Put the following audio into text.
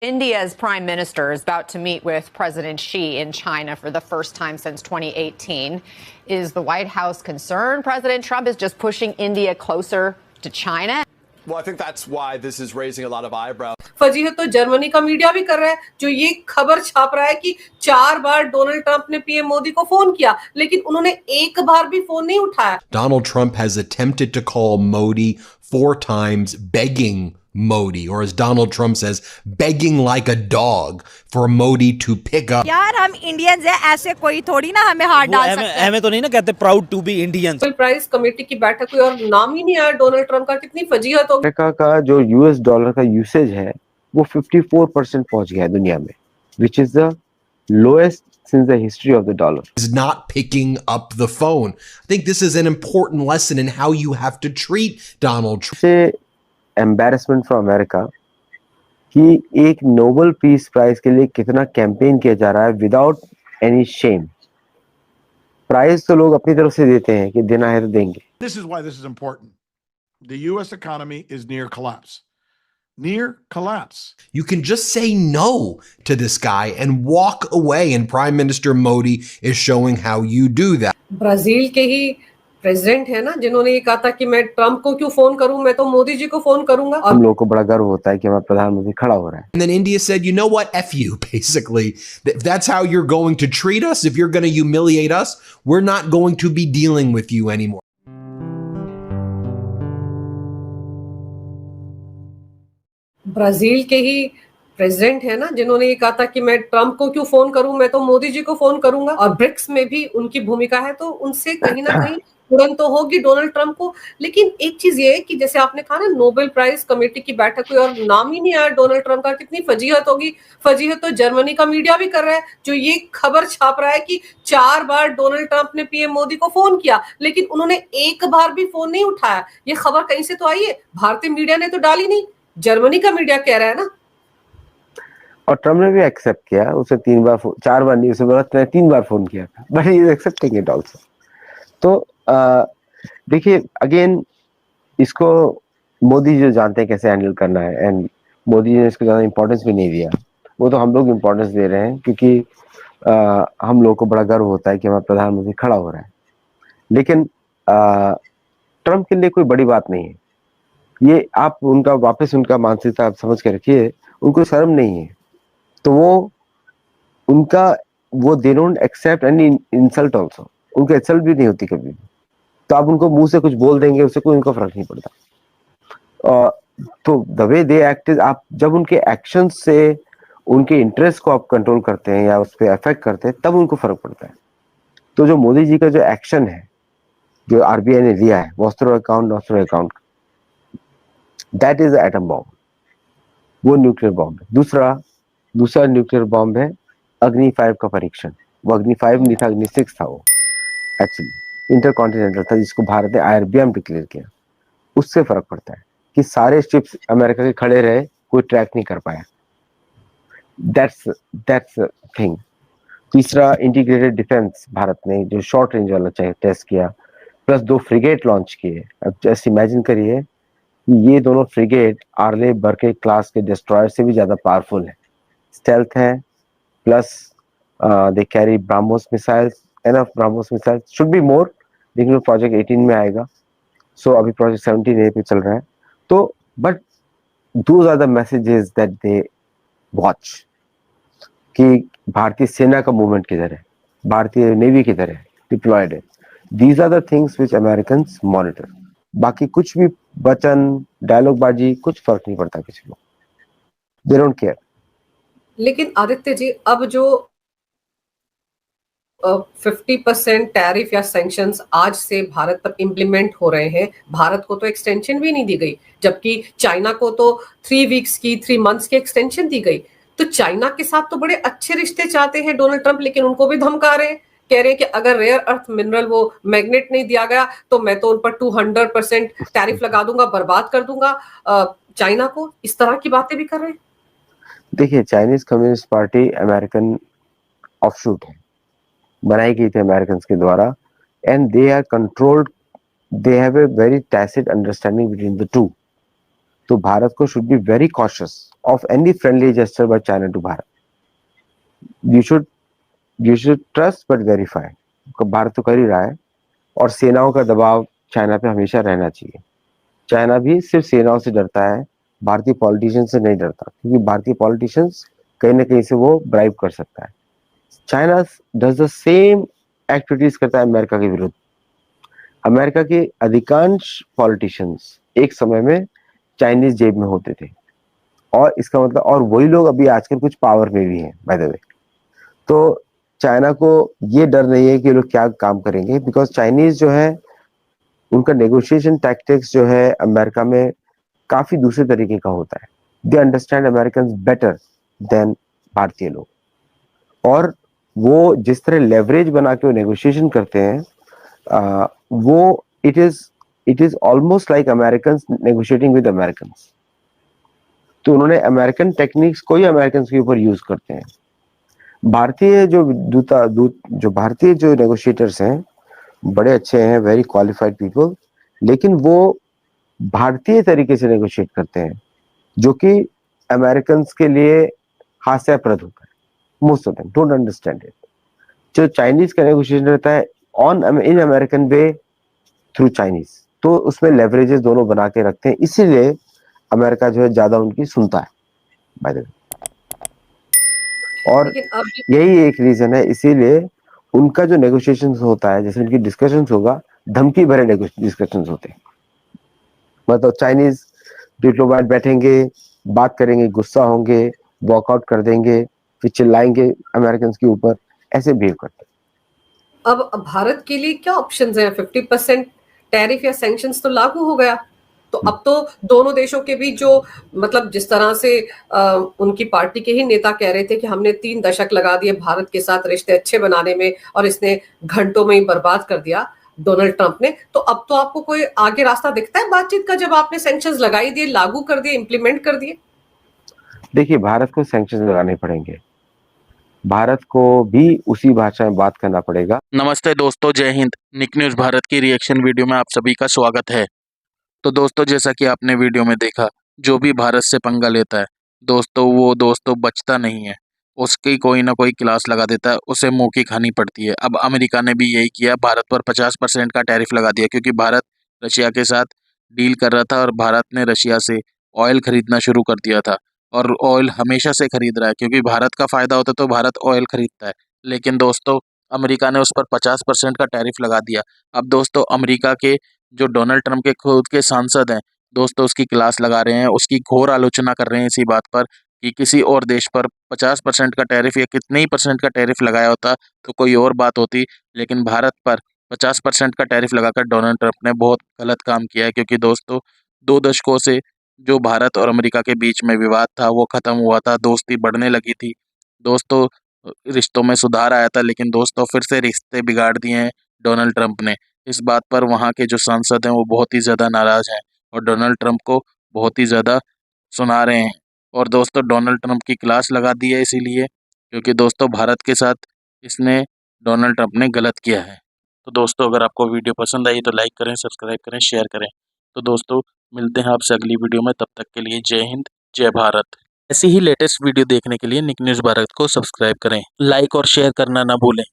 India's prime minister is about to meet with President Xi in China for the first time since 2018. Is the White House concerned President Trump is just pushing India closer to China? Well, I think that's why this is raising a lot of eyebrows. फजीहत तो Germany का media भी कर रहा है, जो ये खबर छाप रहा है कि 4 बार डोनाल्ड ट्रंप ने पीएम मोदी को फोन किया, लेकिन उन्होंने एक बार भी फोन नहीं उठाया. Donald Trump has attempted to call Modi 4 times, begging Modi, or as Donald Trump says, begging like a dog for Modi to pick up. यार हम इंडियंस हैं, ऐसे कोई थोड़ी ना हमें हाथ डाल सकते हैं. हमें तो नहीं ना कहते proud to be Indians. Price committee की बैठक हुई और नाम ही नहीं आया डोनाल्ड ट्रंप का. कितनी फजीहत हो. अमेरिका का जो यूएस डॉलर का यूसेज है वो 54% पहुंच गया है दुनिया में, which is the lowest since the history of the dollar. Is not picking up the phone. I think this is an important lesson in how you have to treat Donald Trump. Embarrassment for America कि एक Nobel peace prize के लिए कितना campaign किया जा रहा है without any Shem. Prize तो लोग अपनी तरफ से देते हैं कि देना है तो देंगे. This is why this is important. The US economy is near collapse. Near collapse. You can just say no to this guy and walk away, and Prime Minister Modi is showing how you do that. Brazil के ही president है ना जिन्होंने ये कहा था कि मैं Trump को क्यों फोन करूं, मैं तो मोदी जी को फोन करूंगा. हम लोगों को बड़ा गर्व होता है कि हमारा प्रधानमंत्री खड़ा हो रहा है. And then India said, you know what, F you, basically. If that's how you're going to treat us, if you're going to humiliate us, we're not going to be dealing with you anymore. Brazil के ही president है ना जिन्होंने ये कहा था कि मैं Trump को क्यों फोन करूं, मैं तो मोदी जी को फोन करूंगा. और ब्रिक्स में भी उनकी भूमिका है, तो उनसे कहीं ना कहीं उड़न तो होगी डोनाल्ड ट्रंप को. लेकिन एक चीज ये है कि जैसे आपने कहा ना, नोबेल प्राइज कमेटी की बैठक हुई और नाम ही नहीं आया डोनाल्ड ट्रंप का. कितनी फजीहत होगी. फजीहत तो जर्मनी का मीडिया भी कर रहा है, जो ये खबर छाप रहा है कि 4 बार डोनाल्ड ट्रंप ने पीएम मोदी को फोन किया, लेकिन उन्होंने एक बार भी फोन नहीं उठाया. ये खबर कहीं से तो आई है, भारतीय मीडिया ने तो डाली नहीं, जर्मनी का मीडिया कह रहा है ना. और ट्रम्प ने भी एक्सेप्ट किया. उसे 4 बार नहीं, उसे बोला 3 बार फोन किया था, but he is accepting it also. तो देखिए अगेन, इसको मोदी जो जानते हैं कैसे हैंडल करना है, एंड मोदी ने इसको ज्यादा इंपॉर्टेंस भी नहीं दिया. वो तो हम लोग इंपॉर्टेंस दे रहे हैं क्योंकि हम लोग को बड़ा गर्व होता है कि हमारा प्रधानमंत्री खड़ा हो रहा है. लेकिन ट्रम्प के लिए कोई बड़ी बात नहीं है ये. आप उनका वापस उनका मानसिकता आप समझ के रखिए. उनको शर्म नहीं है, तो वो they don't accept any insult also. उनको इंसल्ट भी नहीं होती कभी भी. तो आप उनको मुंह से कुछ बोल देंगे, उससे कोई उनको फर्क नहीं पड़ता. तो the way they act is, आप जब उनके एक्शन से उनके इंटरेस्ट को आप कंट्रोल करते हैं या उस पर अफेक्ट करते हैं, तब उनको फर्क पड़ता है. तो जो मोदी जी का जो एक्शन है, जो आरबीआई ने लिया है, Vostro account, that is atom bomb. वो न्यूक्लियर बॉम्ब है. दूसरा न्यूक्लियर बॉम्ब है अग्नि 5 का परीक्षण. वो अग्नि 5 नहीं था, अग्नि 6 था. वो एक्चुअली इंटरकॉन्टिनेंटल था, जिसको भारत ने आईआरबीएम डिक्लेयर किया. उससे फर्क पड़ता है कि सारे शिप्स अमेरिका के खड़े रहे, कोई ट्रैक नहीं कर पाया. That's thing. तीसरा इंटीग्रेटेड डिफेंस, भारत ने जो शॉर्ट रेंज वाला टेस्ट किया, प्लस 2 फ्रिगेट लॉन्च किए. अब जस्ट इमेजिन करिए कि ये दोनों फ्रिगेट आर्ले बर्के क्लास के डिस्ट्रॉयर से भी ज्यादा पावरफुल है, स्टेल्थ है, plus they carry BrahMos missiles. Enough BrahMos missiles, should be more, लेकिन वो प्रोजेक्ट 18 में आएगा. सो अभी प्रोजेक्ट 17A पे चल रहा है. तो but those are the messages that they watch, कि भारतीय सेना का मूवमेंट किधर है, भारतीय नेवी किधर है, डिप्लॉयड है. These are the things which Americans monitor. बाकी कुछ भी वचन, डायलॉग बाजी, कुछ फर्क नहीं पड़ता किसी को. They don't care. लेकिन आदित्य जी, अब जो 50% टैरिफ या सैंक्शंस आज से भारत पर इम्प्लीमेंट हो रहे हैं, भारत को तो एक्सटेंशन भी नहीं दी गई, जबकि चाइना को तो 3 वीक्स की, 3 मंथ्स की एक्सटेंशन दी गई. तो चाइना के साथ तो बड़े अच्छे रिश्ते चाहते हैं डोनाल्ड ट्रंप, लेकिन उनको भी धमका रहे हैं. कह रहे हैं कि अगर रेयर अर्थ मिनरल, वो मैग्नेट नहीं दिया गया, तो मैं तो उन पर 200% टैरिफ लगा दूंगा, बर्बाद कर दूंगा चाइना को. इस तरह की बातें भी कर रहे हैं. देखिए, Chinese communist party American offshoot है, बनाई गई थी अमेरिकन के द्वारा, and they are controlled. They have a very tacit understanding between the two. तो भारत को should be very cautious of any friendly gesture by China to Bharat. You should trust but verify. Bharat तो कर ही रहा है, और सेनाओं का दबाव चाइना पे हमेशा रहना चाहिए. चाइना भी सिर्फ सेनाओं से डरता है, भारतीय पॉलिटिशियंस से नहीं डरता, क्योंकि भारतीय पॉलिटिशियंस कहीं ना कहीं से वो ब्राइब कर सकता है. China does the same activities करता है अमेरिका के विरुद्ध. अमेरिका के अधिकांश पॉलिटिशियंस एक समय में चाइनीज जेब में होते थे, और इसका मतलब, और वही लोग अभी आजकल कुछ पावर में भी हैं बाय द वे. तो चाइना को ये डर नहीं है कि ये लोग क्या काम करेंगे, बिकॉज चाइनीज जो है उनका नेगोशिएशन टैक्टिक्स जो है अमेरिका में काफी दूसरे तरीके का होता है. They understand American better than भारतीय लोग, और वो जिस तरह लेवरेज बना के वो नेगोशिएशन करते हैं, वो it is almost like American negotiating with American. तो उन्होंने अमेरिकन टेक्निक्स को ही अमेरिकन के ऊपर यूज करते हैं. भारतीय जो भारतीय जो नेगोशिएटर्स हैं बड़े अच्छे हैं, वेरी क्वालिफाइड पीपल, लेकिन वो भारतीय तरीके से नेगोशिएट करते हैं जो कि अमेरिकन के लिए हास्यास्पद होता है. Most of them don't understand it. जो चाइनीज का नेगोशिएशन रहता है in American way through Chinese, तो उसमें लेवरेजेस दोनों बना के रखते हैं, इसीलिए अमेरिका जो है ज्यादा उनकी सुनता है बाय द वे. और यही एक रीजन है, इसीलिए उनका जो नेगोशिएशन होता है, जैसे उनकी डिस्कशन होगा, धमकी भरे डिस्कशन होते हैं. मतलब चाइनीज डिप्लोमेट बैठेंगे, बात करेंगे, गुस्सा होंगे, वॉकआउट कर देंगे, फिर चिल्लाएंगे अमेरिकन के ऊपर, ऐसे बिहेव करते हैं. अब भारत के लिए क्या ऑप्शंस हैं? 50% टैरिफ या सैंक्शंस तो लागू हो गया, तो अब तो दोनों देशों के बीच जो, मतलब जिस तरह से उनकी पार्टी के ही नेता कह रहे थे कि हमने 3 दशक लगा दिए भारत के साथ रिश्ते अच्छे बनाने में, और इसने घंटों में ही बर्बाद कर दिया डोनाल्ड ट्रंप ने, तो अब तो आपको कोई आगे रास्ता दिखता है बातचीत का, जब आपने सैंक्शंस लगाई दिए, लागू कर दिए, इंप्लीमेंट कर दिए? देखिए, भारत को सैंक्शंस लगाने पड़ेंगे, भारत को भी उसी भाषा में बात करना पड़ेगा. नमस्ते दोस्तों, जय हिंद. निक न्यूज़ भारत की रिएक्शन वीडियो में आप सभी का स्वागत है. तो दोस्तों, जैसा कि आपने वीडियो में देखा, जो भी भारत से पंगा लेता है दोस्तों, वो दोस्तों बचता नहीं है, उसकी कोई ना कोई क्लास लगा देता है, उसे मुंह की खानी पड़ती है. अब अमेरिका ने भी यही किया, भारत पर 50% का टैरिफ लगा दिया, क्योंकि भारत रशिया के साथ डील कर रहा था और भारत ने रशिया से ऑयल खरीदना शुरू कर दिया था, और ऑयल हमेशा से खरीद रहा है, क्योंकि भारत का फ़ायदा होता तो भारत ऑयल खरीदता है. लेकिन दोस्तों, अमेरिका ने उस पर 50% का टैरिफ लगा दिया. अब दोस्तों, अमेरिका के जो डोनाल्ड ट्रंप के खुद के सांसद हैं दोस्तों, उसकी क्लास लगा रहे हैं, उसकी घोर आलोचना कर रहे हैं इसी बात पर कि किसी और देश पर 50% का टैरिफ या कितने ही परसेंट का टैरिफ लगाया होता तो कोई और बात होती, लेकिन भारत पर 50% का टैरिफ लगाकर डोनाल्ड ट्रंप ने बहुत गलत काम किया है. क्योंकि दोस्तों, 2 दशकों से जो भारत और अमेरिका के बीच में विवाद था वो ख़त्म हुआ था, दोस्ती बढ़ने लगी थी दोस्तों, रिश्तों में सुधार आया था, लेकिन दोस्तों फिर से रिश्ते बिगाड़ दिए हैं डोनाल्ड ट्रंप ने. इस बात पर वहाँ के जो सांसद हैं वो बहुत ही ज़्यादा नाराज़ हैं और डोनाल्ड ट्रंप को बहुत ही ज़्यादा सुना रहे हैं. और दोस्तों, डोनाल्ड ट्रंप की क्लास लगा दी है इसीलिए क्योंकि दोस्तों भारत के साथ इसने डोनाल्ड ट्रंप ने गलत किया है. तो दोस्तों, अगर आपको वीडियो पसंद आई तो लाइक करें, सब्सक्राइब करें, शेयर करें. तो दोस्तों, मिलते हैं आपसे अगली वीडियो में, तब तक के लिए जय हिंद, जय भारत. ऐसी ही लेटेस्ट वीडियो देखने के लिए निक न्यूज़ भारत को सब्सक्राइब करें, लाइक और शेयर करना ना भूलें.